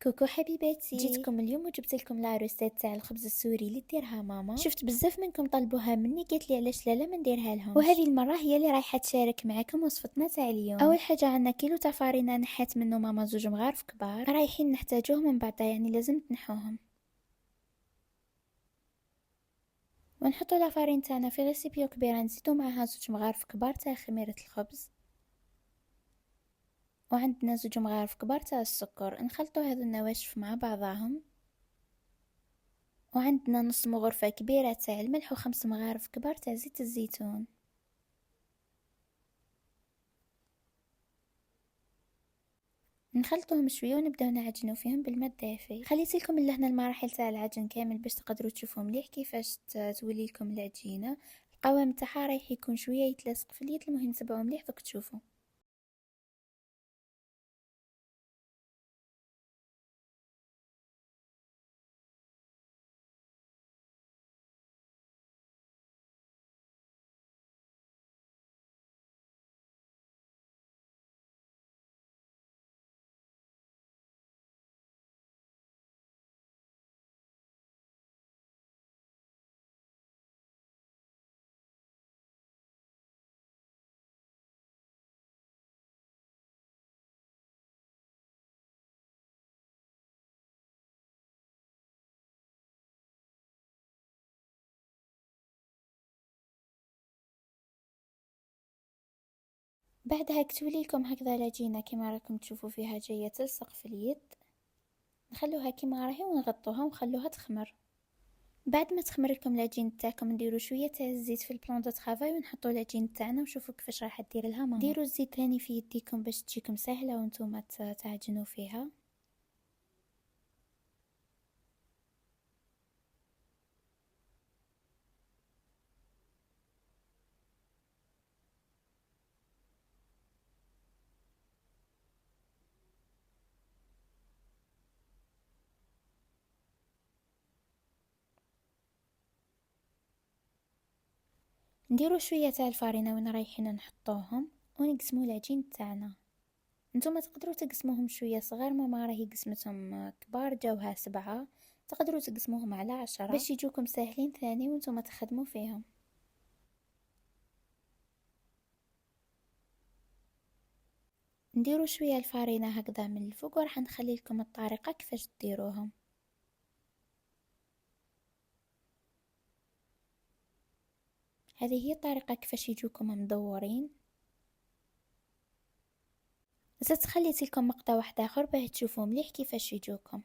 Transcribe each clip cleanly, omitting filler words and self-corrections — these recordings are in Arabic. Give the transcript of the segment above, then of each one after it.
كوكو حبيباتي، جيتكم اليوم وجبت لكم لا روسيت تاع الخبز السوري اللي ديرها ماما. شفت بزاف منكم طلبوها مني، قالت لي علاش لا ما نديرها لهم، وهذه المره هي اللي رايحه تشارك معكم وصفتنا تاع اليوم. اول حاجه عندنا كيلو تاع فارينه نحات منه ماما زوج مغارف كبار، رايحين نحتاجوهم من بعد يعني لازم تنحوهم، ونحطوا لا فارين تاعنا في ريسيبيو كبيره، نزيدو معاها زوج مغارف كبار تاع خميره الخبز، وعندنا زوج مغارف كبار تاع السكر، نخلطوا هذو النواشف مع بعضهم، وعندنا نص مغرفة كبيرة تاع الملح و5 مغارف كبار تاع زيت الزيتون. نخلطوهم شويه ونبداو نعجنوا فيهم بالماء الدافي. خليت لكم لهنا المراحل تاع العجن كامل باش تقدروا تشوفوا مليح كيفاش تولي لكم العجينه. القوام تاعها رايح يكون شويه يتلاصق في اليد، المهم تبعوا مليح دوك تشوفوا. بعدها كتولي لكم هكذا العجينه كما راكم تشوفوا فيها جايه تلصق في اليد، نخلوها كما راهي ونغطوها ونخلوها تخمر. بعد ما تخمر لكم العجين تاعكم نديروا شويه تاع الزيت في البلون دو طرافاي ونحطوا العجين تاعنا ونشوفوا كيفاش راح دير لها ماما. ديروا الزيت ثاني في يديكم باش تجيكم سهله وانتم تعجنوا فيها. نديروا شويه تاع الفارينه وين رايحين نحطوهم ونقسموا العجين تاعنا. نتوما تقدروا تقسموهم شويه صغار، ماما راهي قسمتهم كبار جاوها 7، تقدروا تقسموهم على 10 باش يجوكم ساهلين ثاني وانتم تخدموا فيهم. نديروا شويه الفارينه هكذا من الفوق وراح نخلي لكم الطريقه كيفاش ديروهم. هذه هي الطريقه كيفاش يجوكم مدورين. زدت خليت لكم مقطع واحد اخر باه تشوفوا مليح كيفاش يجوكم.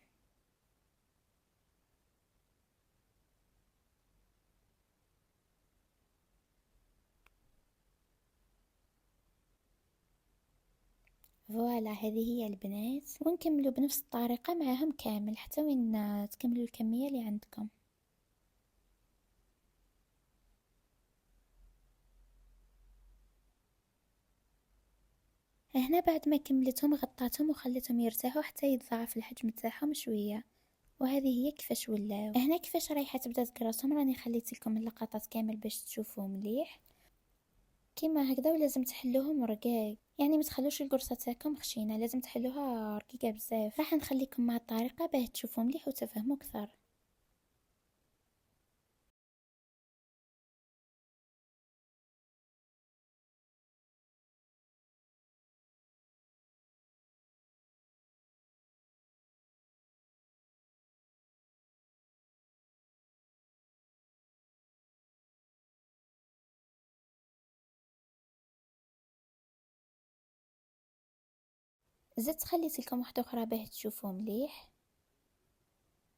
فوالا هذه هي البنات، ونكملوا بنفس الطريقه معاهم كامل حتى وين تكملوا الكميه اللي عندكم. هنا بعد ما كملتهم غطيتهم وخليتهم يرتاحوا حتى يتضاعف الحجم تاعهم شويه، وهذه هي كيفاش ولاو. هنا كيفاش رايحه تبدا تقرصهم راني خليت لكم اللقطات كامل باش تشوفوا مليح كيما هكذا، ولازم تحلوهم رقاق، يعني ما تخلوش القرصه تاعكم خشينه، لازم تحلوها رقيقه بزاف. راح نخليكم مع الطريقه باه تشوفوا مليح وتفهموا اكثر. زدت خليت لكم واحده اخرى باه تشوفوا مليح،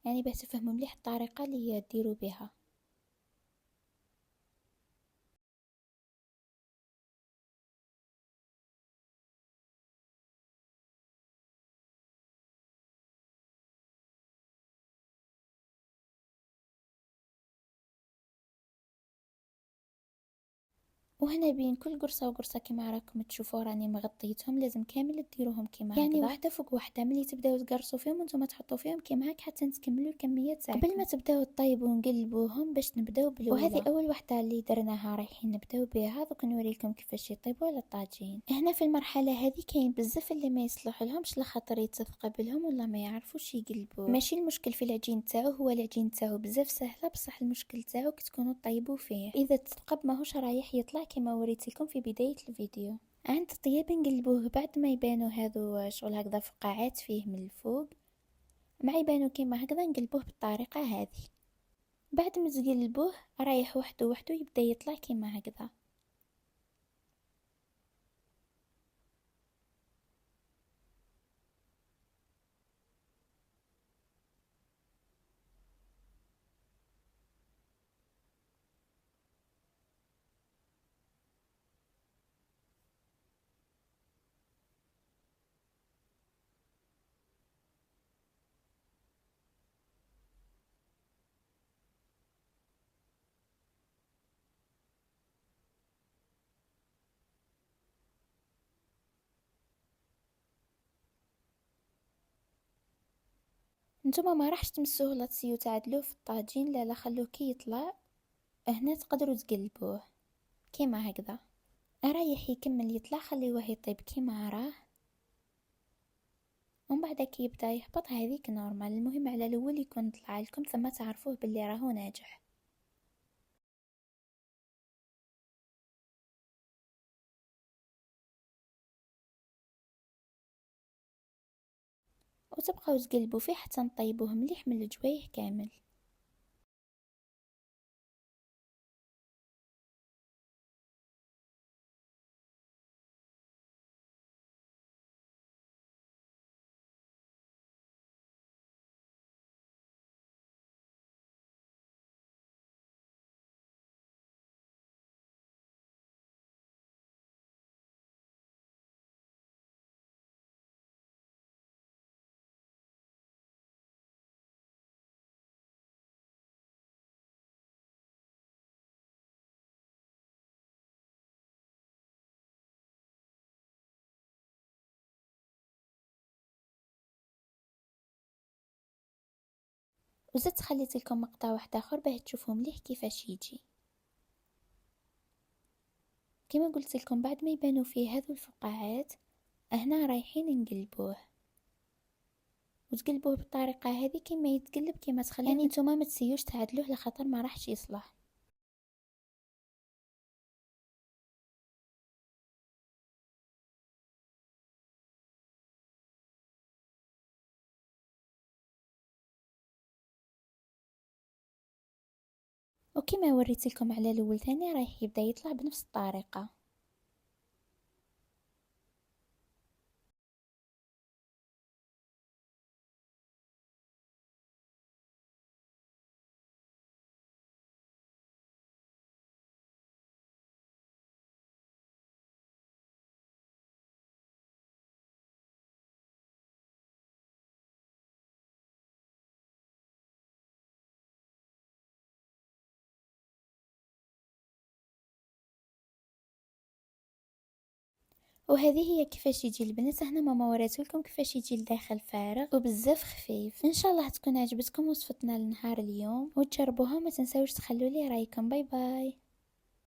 يعني باه تفهموا مليح الطريقه اللي ديروا بها. وهنا بين كل قرصة وقرصة كما راكم تشوفوا راني مغطيتهم، لازم كامل ديروهم كيما يعني هكذا وحده فوق وحده. ملي تبداو تقرصوا فيهم وانتم تحطوا فيهم كيما هكا حتى تكملوا الكميه تاعكم. قبل ما تبداو تطيبوا نقلبوهم باش نبداو بالاولى، وهذه اول وحده اللي درناها رايحين نبداو بها. دوك نوريكم كيفاش يطيبوا على الطاجين. هنا في المرحله هذه كاين بزاف اللي ما يصلح لهمش لخاطر يتثقبلهم ولا ما يعرفوش يقلبوا. ماشي المشكل في العجين تاعو، هو العجين تاعو بزاف سهله، بصح المشكل تاعو كي تكونوا طيبوا فيه. اذا تثقب ماهوش رايح يطلع كما وريتلكم في بدايه الفيديو. عند الطياب نقلبوه بعد ما يبانوا هذو شغل هكذا فقاعات فيه من الفوق، مع يبانوا كيما هكذا نقلبوه بالطريقه هذه. بعد ما تقلبوه رايح وحده وحده يبدا يطلع كيما هكذا. نتوما ما راحش تمسوه لا تسيو تعدلوه في الطاجين، لا خلوه كي يطلع هنا تقدروا تقلبوه كيما هكذا. رايح يكمل يطلع، خليوه يطيب كيما راه، ومن بعد كي يبدا يهبط هذيك نورمال. المهم على الاول يكون طلع لكم ثم تعرفوه باللي راهو ناجح. وتبقاو تقلبوا فيه حتى نطيبوه مليح من الجوايه كامل. وزدت خليت لكم مقطع واحد اخر باه تشوفوا مليح كيفاش يجي. كما قلت لكم بعد ما يبانوا فيه هذو الفقاعات هنا رايحين نقلبوه، وتقلبوه بالطريقه هذه كما يتقلب كما تخليه، يعني نتوما ما تسيوش تعدلوه لخاطر ما راحش يصلح. وكما وريت لكم على الاول ثاني رايح يبدا يطلع بنفس الطريقه. وهذه هي كيفاش يجي البنات. هنا ماما وريت لكم كيفاش يجي الداخل فارغ وبزاف خفيف. ان شاء الله تكون عجبتكم وصفتنا لنهار اليوم وتجربوها. ما تنساوش تخلوا لي رايكم. باي باي.